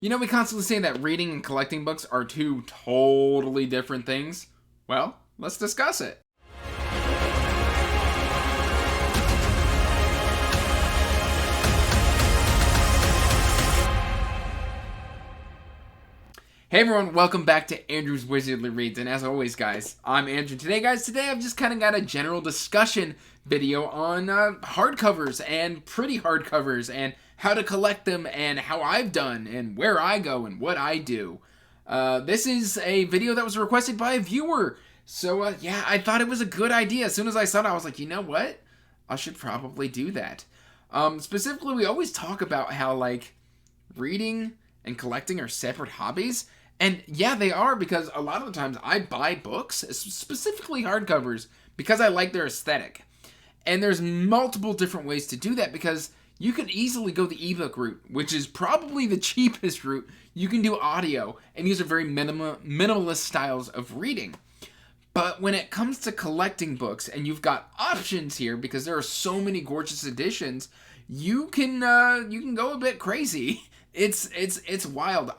You know, we constantly say that reading and collecting books are two totally different things. Well, let's discuss it. Hey everyone, welcome back to Andrew's Wizardly Reads, and as always guys, I'm Andrew. Today I've just kind of got a general discussion video on hardcovers and pretty hardcovers and how to collect them and how I've done and where I go and what I do. This is a video that was requested by a viewer, so yeah, I thought it was a good idea. As soon as I saw it, I was like, you know what? I should probably do that. Specifically, we always talk about how like reading and collecting are separate hobbies. And yeah, they are, because a lot of the times I buy books, specifically hardcovers, because I like their aesthetic. And there's multiple different ways to do that, because you can easily go the ebook route, which is probably the cheapest route. You can do audio, and these are very minimalist styles of reading. But when it comes to collecting books, and you've got options here, because there are so many gorgeous editions, you can go a bit crazy. It's wild.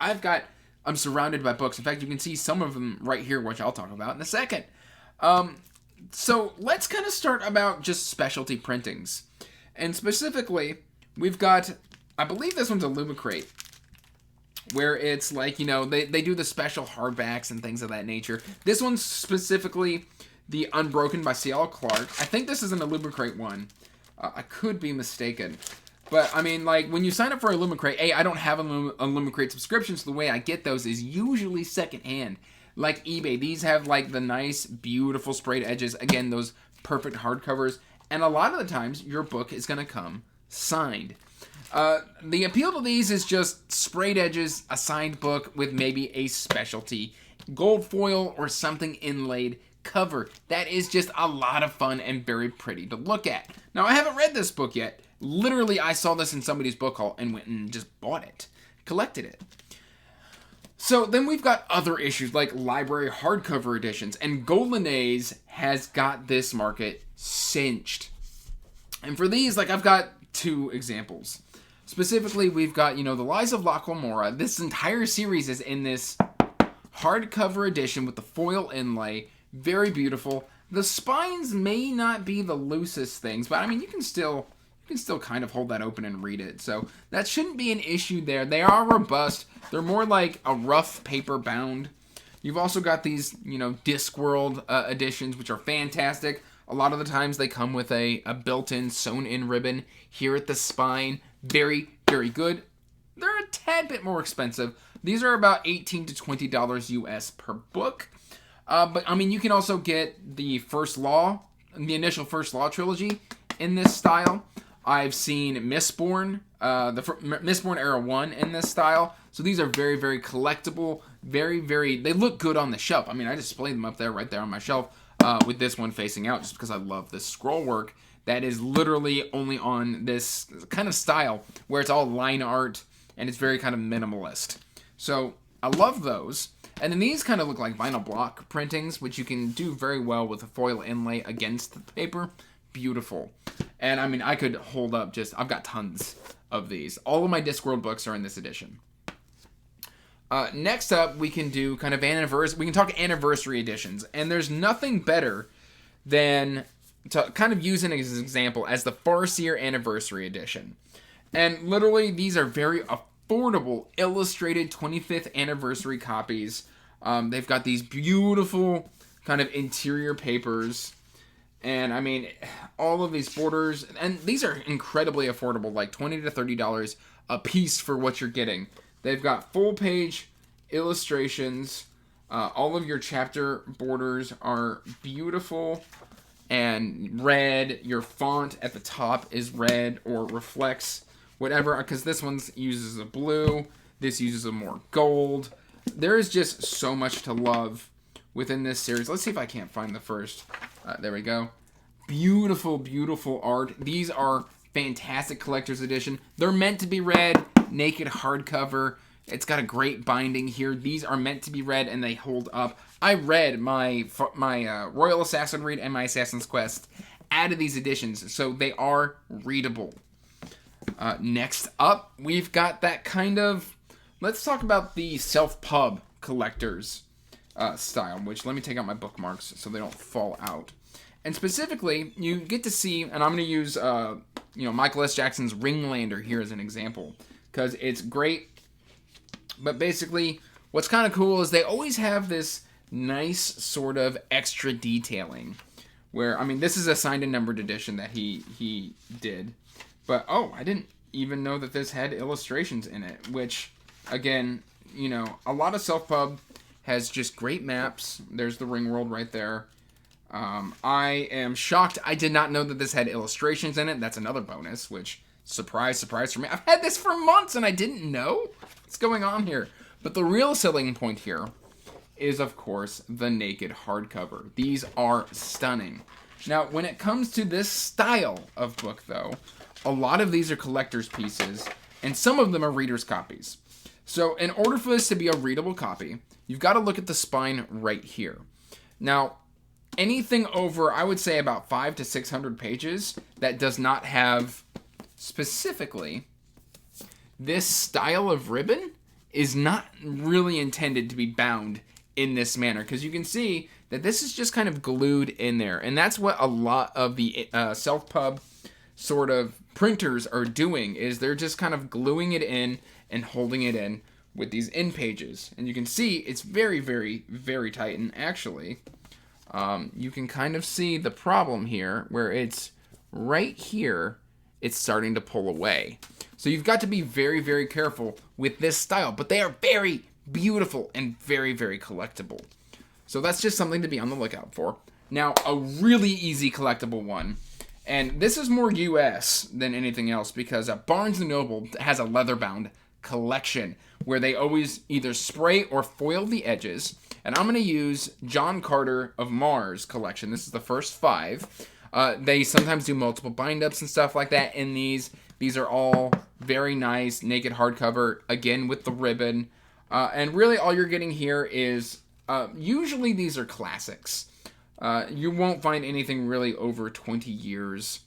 I'm surrounded by books. In fact, you can see some of them right here, which I'll talk about in a second. So let's kind of start about just specialty printings. And specifically, we've got, I believe this one's a Lumicrate, where it's like, you know, they do the special hardbacks and things of that nature. This one's specifically the Unbroken by C.L. Clark. I think this is an Illumicrate one. I could be mistaken. But, I mean, like, when you sign up for a Illumicrate, I don't have a Illumicrate subscription, so the way I get those is usually secondhand. Like eBay, these have, like, the nice, beautiful sprayed edges. Again, those perfect hardcovers. And a lot of the times, your book is going to come signed. The appeal to these is just sprayed edges, a signed book with maybe a specialty gold foil or something inlaid cover. That is just a lot of fun and very pretty to look at. Now, I haven't read this book yet. Literally, I saw this in somebody's book haul and went and just bought it, collected it. So then we've got other issues like library hardcover editions, and Golden has got this market cinched. And for these, like, I've got two examples. Specifically, we've got, you know, The Lies of Locke Lamora. This entire series is in this hardcover edition with the foil inlay. Very beautiful. The spines may not be the loosest things, but I mean, you can still kind of hold that open and read it. So that shouldn't be an issue there. They are robust. They're more like a rough paper bound. You've also got these, you know, Discworld editions, which are fantastic. A lot of the times they come with a built-in sewn-in ribbon here at the spine. Very, very good. They're a tad bit more expensive. These are about $18 to $20 US per book. But, I mean, you can also get the initial First Law trilogy in this style. I've seen Mistborn, the Mistborn Era 1 in this style. So these are very, very collectible. They look good on the shelf. I mean, I displayed them up there, right there on my shelf, with this one facing out, just because I love this scroll work that is literally only on this kind of style, where it's all line art, and it's very kind of minimalist. So I love those. And then these kind of look like vinyl block printings, which you can do very well with a foil inlay against the paper. Beautiful. And I mean, I could hold up I've got tons of these. All of my Discworld books are in this edition. Next up, we can do kind of we can talk anniversary editions. And there's nothing better than to kind of use an example as the Farseer Anniversary Edition. And literally, these are very affordable illustrated 25th anniversary copies. They've got these beautiful kind of interior papers. And I mean, all of these borders, and these are incredibly affordable, like $20 to $30 a piece for what you're getting. They've got full page illustrations. All of your chapter borders are beautiful and red. Your font at the top is red or reflects whatever, because this one uses a blue. This uses a more gold. There is just so much to love within this series. Let's see if I can't find the first. There we go. Beautiful, beautiful art. These are fantastic collector's edition. They're meant to be read, naked hardcover. It's got a great binding here. These are meant to be read, and they hold up. I read my Royal Assassin Read and my Assassin's Quest out of these editions, so they are readable. Next up, we've got that kind of let's talk about the SelfPub Collectors style, which let me take out my bookmarks so they don't fall out. And specifically, you get to see, and I'm going to use, Michael S. Jackson's Ringlander here as an example, because it's great. But basically, what's kind of cool is they always have this nice sort of extra detailing, where, I mean, this is a signed and numbered edition that he did. But, I didn't even know that this had illustrations in it, which, again, a lot of SelfPub has just great maps. There's the ring world right there. I am shocked. I did not know that this had illustrations in it. That's another bonus, which, surprise, surprise for me. I've had this for months and I didn't know what's going on here. But the real selling point here is, of course, the naked hardcover. These are stunning. Now, when it comes to this style of book, though, a lot of these are collector's pieces, and some of them are reader's copies. So in order for this to be a readable copy, you've got to look at the spine right here. Now, anything over, I would say, about 500 to 600 pages that does not have specifically this style of ribbon is not really intended to be bound in this manner, because you can see that this is just kind of glued in there, and that's what a lot of the SelfPub sort of printers are doing, is they're just kind of gluing it in and holding it in with these end pages. And you can see it's very, very, very tight, and actually you can kind of see the problem here where it's right here, it's starting to pull away. So you've got to be very, very careful with this style, but they are very beautiful and very, very collectible. So that's just something to be on the lookout for. Now, a really easy collectible one, and this is more US than anything else, because Barnes & Noble has a leather-bound collection where they always either spray or foil the edges. And I'm going to use John Carter of Mars collection. This is the first 5. They sometimes do multiple bind-ups and stuff like that in these. These are all very nice, naked hardcover, again with the ribbon. And really all you're getting here is, usually these are classics. You won't find anything really over 20 years.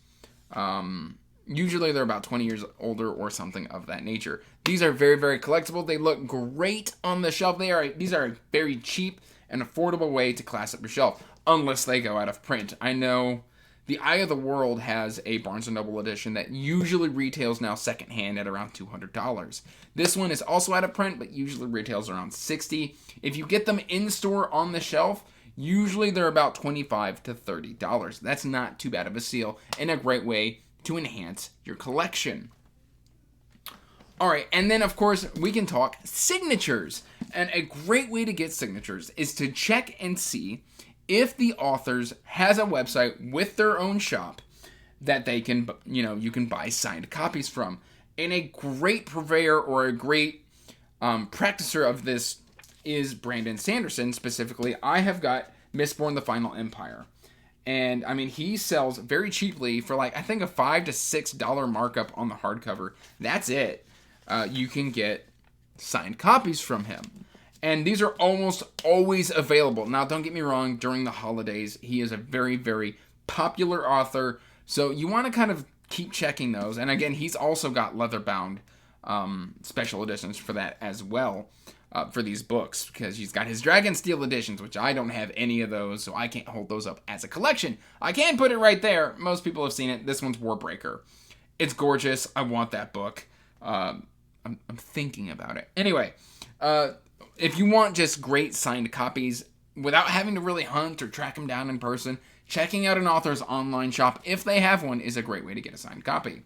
Usually they're about 20 years older or something of that nature. These are very, very collectible. They look great on the shelf. These are a very cheap and affordable way to class up your shelf, unless they go out of print. I know the Eye of the World has a Barnes & Noble edition that usually retails now secondhand at around $200. This one is also out of print, but usually retails around $60. If you get them in store on the shelf, usually they're about $25 to $30. That's not too bad of a steal and a great way to enhance your collection. Alright, and then of course we can talk signatures. And a great way to get signatures is to check and see if the authors has a website with their own shop that they can, you can buy signed copies from. And a great purveyor or a great practicer of this is Brandon Sanderson. Specifically, I have got Mistborn: The Final Empire. And, I mean, he sells very cheaply for, I think a $5 to $6 markup on the hardcover. That's it. You can get signed copies from him. And these are almost always available. Now, don't get me wrong, during the holidays, he is a very, very popular author. So you want to kind of keep checking those. And again, he's also got leather-bound special editions for that as well. For these books, because he's got his Dragonsteel editions, which I don't have any of those, so I can't hold those up as a collection. I can put it right there. Most people have seen it. This one's Warbreaker. It's gorgeous. I want that book. I'm thinking about it. Anyway, if you want just great signed copies without having to really hunt or track them down in person, checking out an author's online shop, if they have one, is a great way to get a signed copy.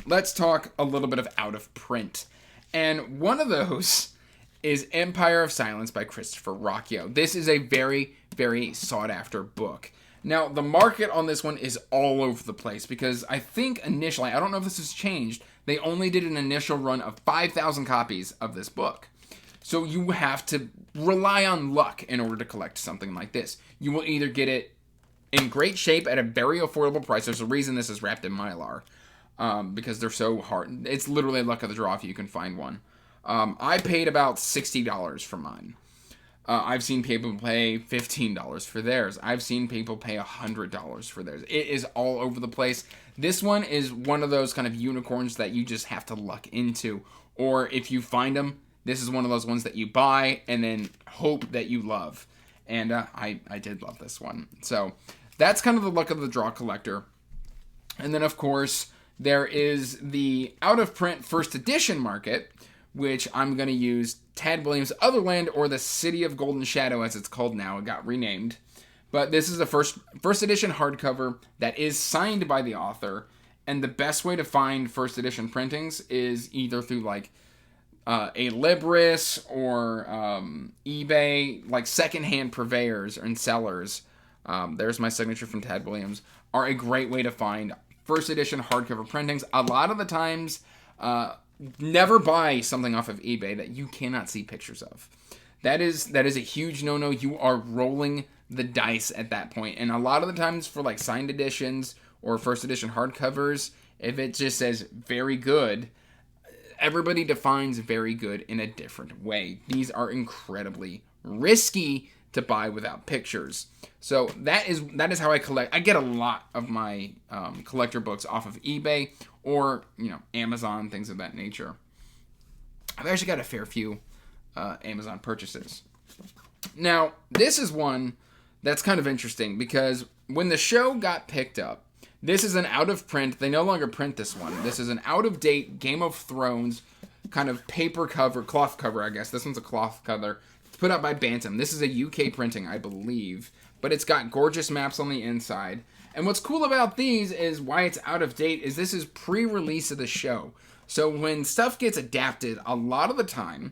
Let's talk a little bit of out of print. And one of those is Empire of Silence by Christopher Rocchio. This is a very, very sought-after book. Now, the market on this one is all over the place, because I think initially, I don't know if this has changed, they only did an initial run of 5,000 copies of this book. So you have to rely on luck in order to collect something like this. You will either get it in great shape at a very affordable price. There's a reason this is wrapped in Mylar, because they're so hard. It's literally luck of the draw if you can find one. I paid about $60 for mine. I've seen people pay $15 for theirs. I've seen people pay $100 for theirs. It is all over the place. This one is one of those kind of unicorns that you just have to luck into, or if you find them, this is one of those ones that you buy and then hope that you love. And I did love this one. So that's kind of the luck of the draw collector. And then, of course, there is the out-of-print first edition market, which I'm going to use Tad Williams' Otherland, or the City of Golden Shadow, as it's called now. It got renamed. But this is a first edition hardcover that is signed by the author. And the best way to find first edition printings is either through like a Libris or eBay, like secondhand purveyors and sellers. There's my signature from Tad Williams, are a great way to find first edition hardcover printings. A lot of the times, never buy something off of eBay that you cannot see pictures of. That is a huge no-no. You are rolling the dice at that point. And a lot of the times for like signed editions or first edition hardcovers, if it just says very good, everybody defines very good in a different way. These are incredibly risky to buy without pictures. So that is how I collect. I get a lot of my collector books off of eBay or Amazon, things of that nature. I've actually got a fair few Amazon purchases. Now, this is one that's kind of interesting because when the show got picked up, this is an out of print. They no longer print this one. This is an out of date Game of Thrones kind of paper cover, cloth cover, I guess. This one's a cloth cover. It's put out by Bantam. This is a UK printing, I believe, but it's got gorgeous maps on the inside. And what's cool about these is why it's out of date is this is pre-release of the show. So when stuff gets adapted, a lot of the time,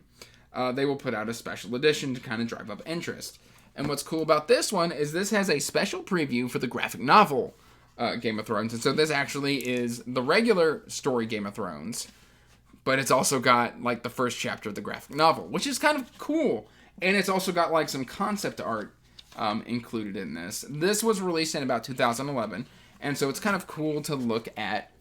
they will put out a special edition to kind of drive up interest. And what's cool about this one is this has a special preview for the graphic novel Game of Thrones. And so this actually is the regular story Game of Thrones, but it's also got like the first chapter of the graphic novel, which is kind of cool. And it's also got like some concept art included in this. This was released in about 2011, and so it's kind of cool to look at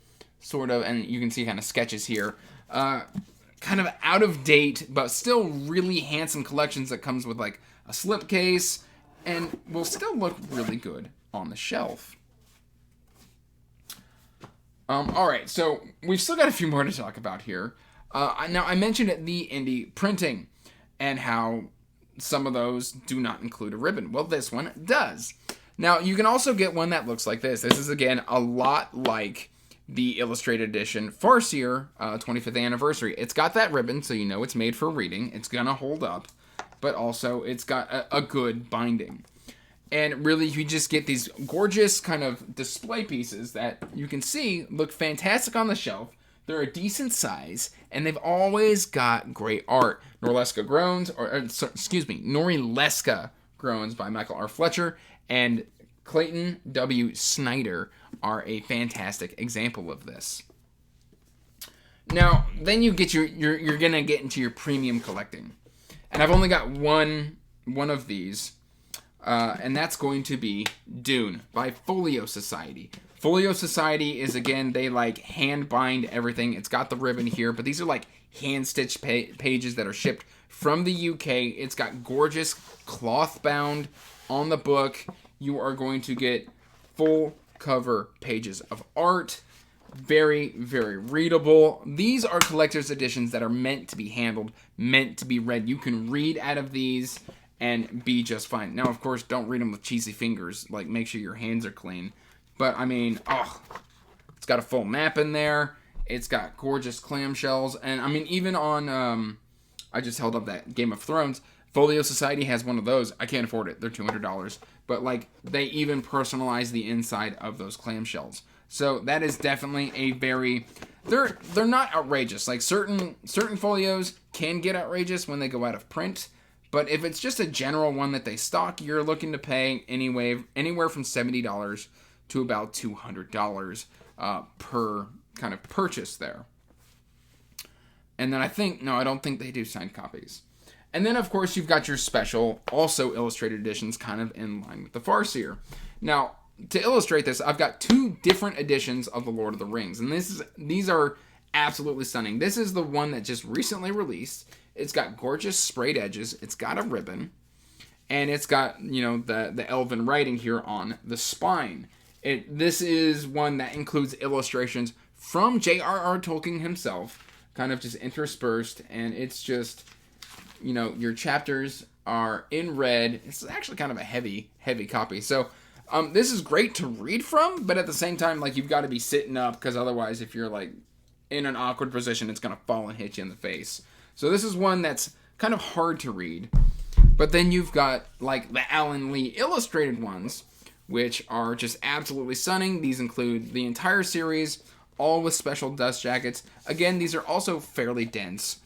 sort of, and you can see kind of sketches here, kind of out of date, but still really handsome collections that comes with like a slipcase and will still look really good on the shelf. All right, so we've still got a few more to talk about here. Now, I mentioned the indie printing and how some of those do not include a ribbon. Well, this one does. Now, you can also get one that looks like this. This is, again, a lot like the illustrated edition Farseer 25th anniversary. It's got that ribbon, so you know it's made for reading. It's going to hold up, but also it's got a good binding. And really, you just get these gorgeous kind of display pieces that you can see look fantastic on the shelf. They're a decent size, and they've always got great art. Norleska Groans by Michael R. Fletcher and Clayton W. Snyder are a fantastic example of this. Now, then you're gonna get into your premium collecting, and I've only got one of these. And that's going to be Dune by Folio Society. Folio Society is, again, they like hand bind everything. It's got the ribbon here, but these are like hand stitched pages that are shipped from the UK. It's got gorgeous cloth bound on the book. You are going to get full cover pages of art. Very, very readable. These are collector's editions that are meant to be handled, meant to be read. You can read out of these and be just fine. Now, of course, don't read them with cheesy fingers. Like, make sure your hands are clean. But, I mean, it's got a full map in there. It's got gorgeous clamshells. And, I mean, even on, I just held up that Game of Thrones. Folio Society has one of those. I can't afford it. They're $200. But, like, they even personalize the inside of those clamshells. So, that is definitely a very... They're not outrageous. Like, certain folios can get outrageous when they go out of print. But if it's just a general one that they stock, you're looking to pay anywhere from $70 to about $200 per kind of purchase there. And then I don't think they do signed copies. And then, of course, you've got your special, also illustrated editions, kind of in line with the Farseer. Now, to illustrate this, I've got two different editions of The Lord of the Rings. And these are absolutely stunning. This is the one that just recently released. It's got gorgeous sprayed edges. It's got a ribbon. And it's got, the elven writing here on the spine. This is one that includes illustrations from J.R.R. Tolkien himself. kind of just interspersed, and it's just, you know, your chapters are in red. It's actually kind of a heavy copy. So this is great to read from, but at the same time, like, you've got to be sitting up, because otherwise, if you're like in an awkward position, it's gonna fall and hit you in the face. So this is one that's kind of hard to read. But then you've got like the Alan Lee illustrated ones, which are just absolutely stunning. These include the entire series, all with special dust jackets. Again, these are also fairly dense.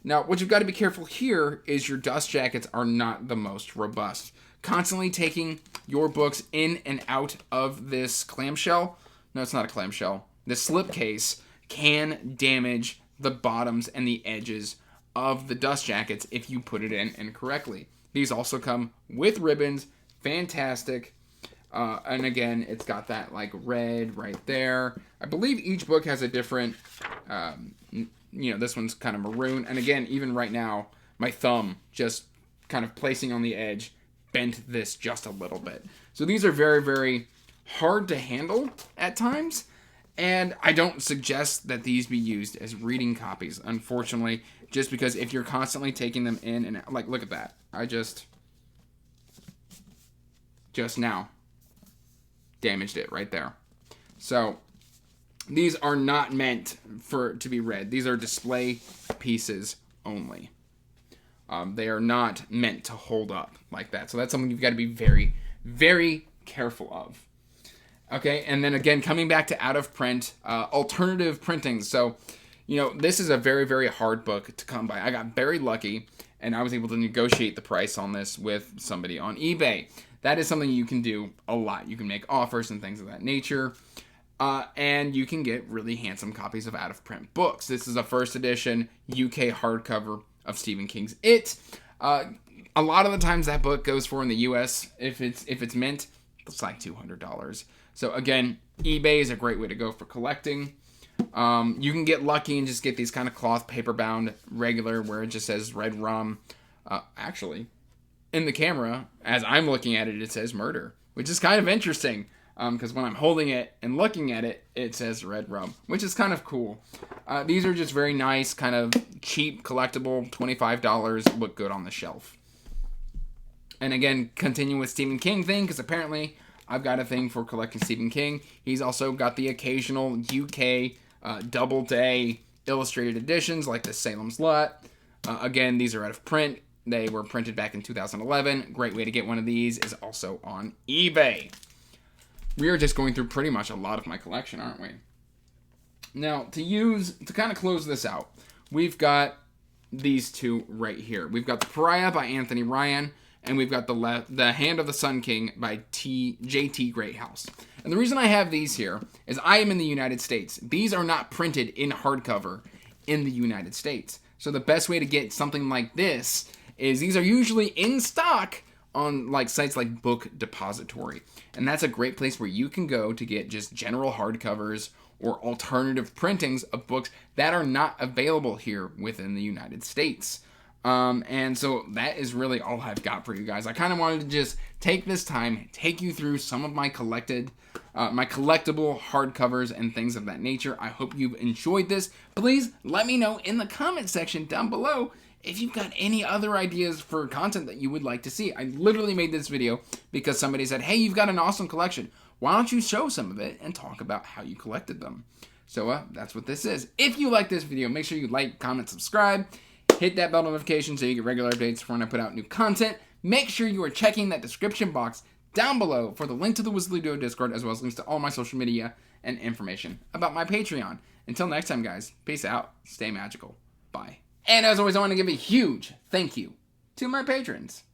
Now, what you've got to be careful here is your dust jackets are not the most robust. Constantly taking your books in and out of this clamshell, no, it's not a clamshell, this slipcase can damage the bottoms and the edges of the dust jackets if you put it in incorrectly. These also come with ribbons, fantastic. And again, it's got that like red right there. I believe each book has a different, this one's kind of maroon. And again, even right now, my thumb just kind of placing on the edge bent this just a little bit. So these are very, very hard to handle at times. And I don't suggest that these be used as reading copies, unfortunately, just because if you're constantly taking them in and out, like, look at that. I just now damaged it right there. So these are not meant to be read. These are display pieces only. They are not meant to hold up like that. So that's something you've got to be very, very careful of. Okay, and then again, coming back to out of print, alternative printing. So, you know, this is a very, very hard book to come by. I got very lucky, and I was able to negotiate the price on this with somebody on eBay. That is something you can do a lot. You can make offers and things of that nature, and you can get really handsome copies of out of print books. This is a first edition UK hardcover of Stephen King's It. A lot of the times that book goes for in the US, if it's mint, it's like $200. So again, eBay is a great way to go for collecting. You can get lucky and just get these kind of cloth paper bound regular where it just says Red Rum. Actually, in the camera, as I'm looking at it, it says Murder, which is kind of interesting because when I'm holding it and looking at it, it says Red Rum, which is kind of cool. These are just very nice, kind of cheap, collectible, $25, look good on the shelf. And again, continue with Stephen King thing, because apparently I've got a thing for collecting Stephen King. He's also got the occasional UK double day illustrated editions like the Salem's Lot. Again, these are out of print. They were printed back in 2011. Great way to get one of these is also on eBay. We are just going through pretty much a lot of my collection, aren't we? Now, to kind of close this out, we've got these two right here. We've got The Pariah by Anthony Ryan, and we've got the Hand of the Sun King by J.T. Greathouse. And the reason I have these here is I am in the United States. These are not printed in hardcover in the United States. So the best way to get something like this is these are usually in stock on like sites like Book Depository. And that's a great place where you can go to get just general hardcovers or alternative printings of books that are not available here within the United States. And so that is really all I've got for you guys. I kind of wanted to just take this time, take you through some of my collectible hardcovers and things of that nature. I hope you've enjoyed this. Please let me know in the comment section down below if you've got any other ideas for content that you would like to see. I literally made this video because somebody said, hey, you've got an awesome collection. Why don't you show some of it and talk about how you collected them? So that's what this is. If you like this video, make sure you like, comment, subscribe. Hit that bell notification so you get regular updates for when I put out new content. Make sure you are checking that description box down below for the link to the Wizardly Duo Discord, as well as links to all my social media and information about my Patreon. Until next time, guys, peace out, stay magical, bye. And as always, I want to give a huge thank you to my patrons.